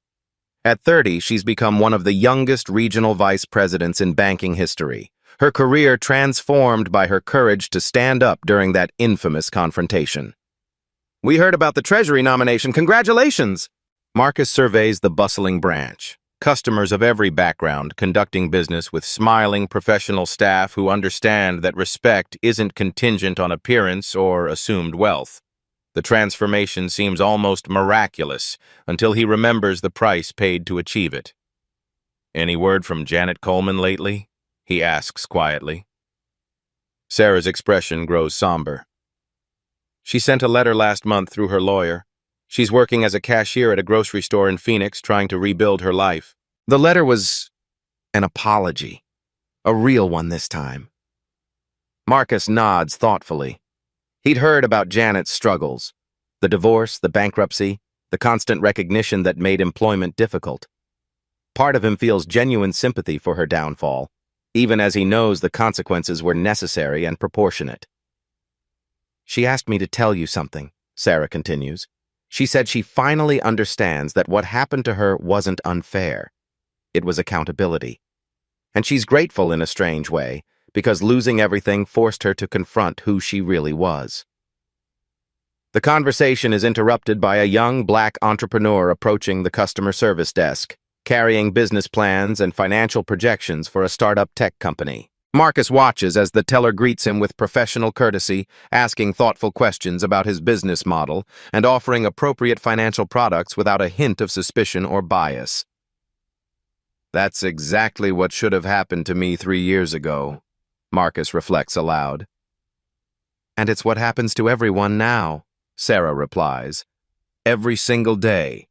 At 30, she's become one of the youngest regional vice presidents in banking history, her career transformed by her courage to stand up during that infamous confrontation. "We heard about the Treasury nomination. Congratulations!" Marcus surveys the bustling branch, customers of every background conducting business with smiling professional staff who understand that respect isn't contingent on appearance or assumed wealth. The transformation seems almost miraculous until he remembers the price paid to achieve it. "Any word from Janet Coleman lately?" he asks quietly. Sarah's expression grows somber. "She sent a letter last month through her lawyer. She's working as a cashier at a grocery store in Phoenix, trying to rebuild her life." The letter was an apology, a real one this time. Marcus nods thoughtfully. He'd heard about Janet's struggles, the divorce, the bankruptcy, the constant recognition that made employment difficult. Part of him feels genuine sympathy for her downfall, even as he knows the consequences were necessary and proportionate. "She asked me to tell you something," Sarah continues. "She said she finally understands that what happened to her wasn't unfair. It was accountability. And she's grateful in a strange way, because losing everything forced her to confront who she really was." The conversation is interrupted by a young black entrepreneur approaching the customer service desk, carrying business plans and financial projections for a startup tech company. Marcus watches as the teller greets him with professional courtesy, asking thoughtful questions about his business model and offering appropriate financial products without a hint of suspicion or bias. "That's exactly what should have happened to me 3 years ago," Marcus reflects aloud. "And it's what happens to everyone now," Sarah replies. "Every single day."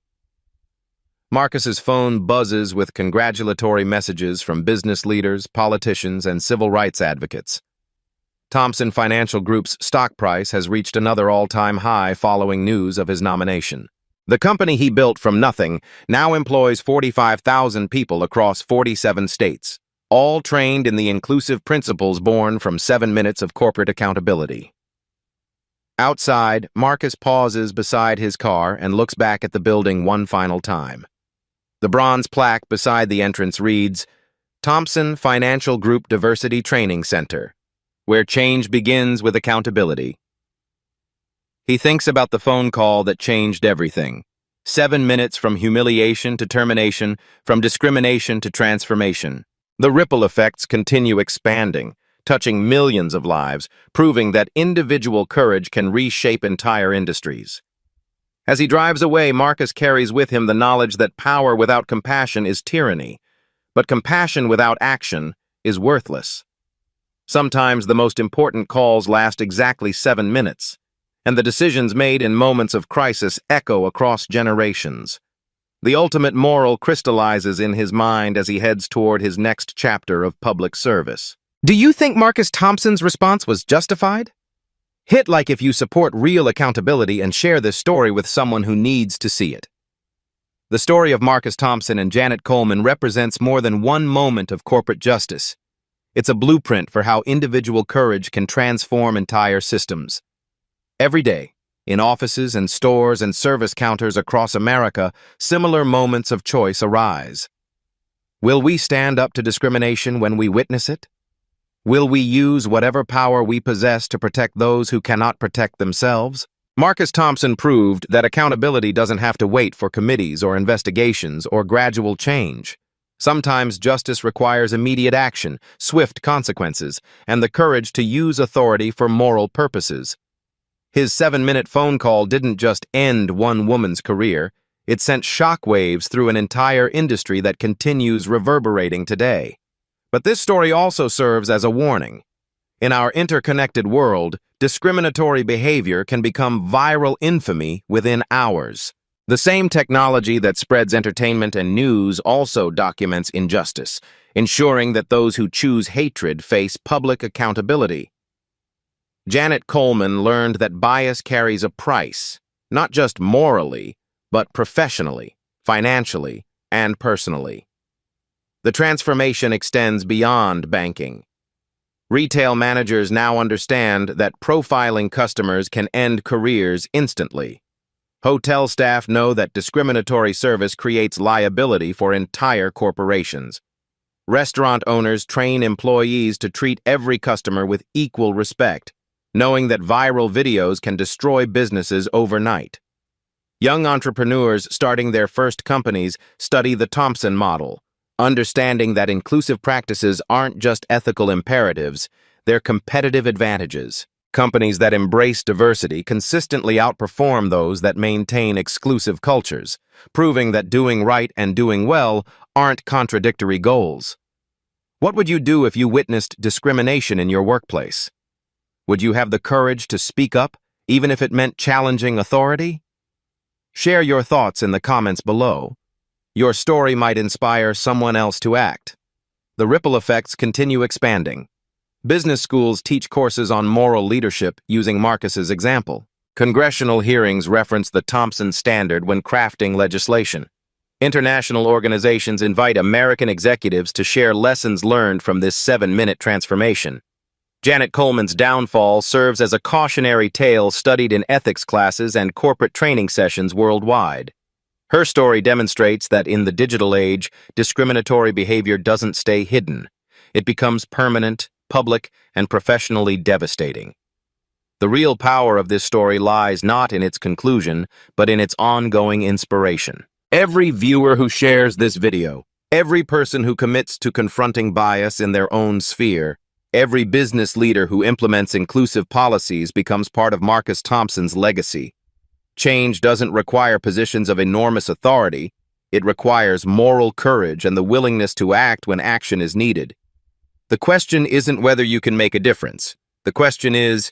Marcus's phone buzzes with congratulatory messages from business leaders, politicians, and civil rights advocates. Thompson Financial Group's stock price has reached another all-time high following news of his nomination. The company he built from nothing now employs 45,000 people across 47 states, all trained in the inclusive principles born from 7 minutes of corporate accountability. Outside, Marcus pauses beside his car and looks back at the building one final time. The bronze plaque beside the entrance reads, "Thompson Financial Group Diversity Training Center, where change begins with accountability." He thinks about the phone call that changed everything. 7 minutes from humiliation to termination, from discrimination to transformation. The ripple effects continue expanding, touching millions of lives, proving that individual courage can reshape entire industries. As he drives away, Marcus carries with him the knowledge that power without compassion is tyranny, but compassion without action is worthless. Sometimes the most important calls last exactly 7 minutes, and the decisions made in moments of crisis echo across generations. The ultimate moral crystallizes in his mind as he heads toward his next chapter of public service. Do you think Marcus Thompson's response was justified? Hit like if you support real accountability and share this story with someone who needs to see it. The story of Marcus Thompson and Janet Coleman represents more than one moment of corporate justice. It's a blueprint for how individual courage can transform entire systems. Every day, in offices and stores and service counters across America, similar moments of choice arise. Will we stand up to discrimination when we witness it? Will we use whatever power we possess to protect those who cannot protect themselves? Marcus Thompson proved that accountability doesn't have to wait for committees or investigations or gradual change. Sometimes justice requires immediate action, swift consequences, and the courage to use authority for moral purposes. His 7-minute phone call didn't just end one woman's career, It sent shockwaves through an entire industry that continues reverberating today. But this story also serves as a warning. In our interconnected world, discriminatory behavior can become viral infamy within hours. The same technology that spreads entertainment and news also documents injustice, ensuring that those who choose hatred face public accountability. Janet Coleman learned that bias carries a price, not just morally, but professionally, financially, and personally. The transformation extends beyond banking. Retail managers now understand that profiling customers can end careers instantly. Hotel staff know that discriminatory service creates liability for entire corporations. Restaurant owners train employees to treat every customer with equal respect, knowing that viral videos can destroy businesses overnight. Young entrepreneurs starting their first companies study the Thompson model, understanding that inclusive practices aren't just ethical imperatives, they're competitive advantages. Companies that embrace diversity consistently outperform those that maintain exclusive cultures, proving that doing right and doing well aren't contradictory goals. What would you do if you witnessed discrimination in your workplace? Would you have the courage to speak up, even if it meant challenging authority? Share your thoughts in the comments below. Your story might inspire someone else to act. The ripple effects continue expanding. Business schools teach courses on moral leadership using Marcus's example. Congressional hearings reference the Thompson Standard when crafting legislation. International organizations invite American executives to share lessons learned from this 7-minute transformation. Janet Coleman's downfall serves as a cautionary tale studied in ethics classes and corporate training sessions worldwide. Her story demonstrates that in the digital age, discriminatory behavior doesn't stay hidden. It becomes permanent, public, and professionally devastating. The real power of this story lies not in its conclusion, but in its ongoing inspiration. Every viewer who shares this video, every person who commits to confronting bias in their own sphere, every business leader who implements inclusive policies becomes part of Marcus Thompson's legacy. Change doesn't require positions of enormous authority. It requires moral courage and the willingness to act when action is needed. The question isn't whether you can make a difference. The question is,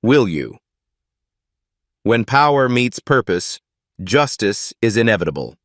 will you? When power meets purpose, justice is inevitable.